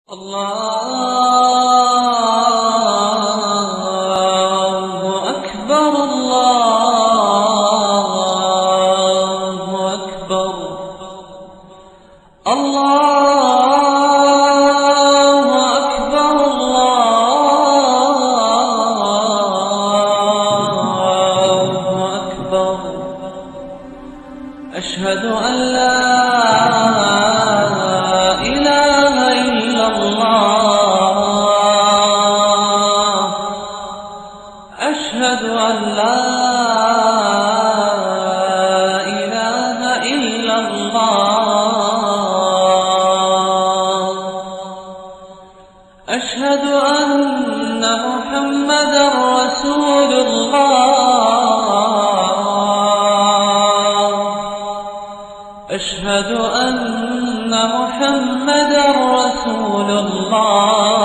الله أكبر الله أكبر الله أكبر الله أكبر أشهد أن لا إله إلا الله أشهد أن لا إله إلا الله أشهد أن محمدا رسول الله أشهد أن محمدا رسول الله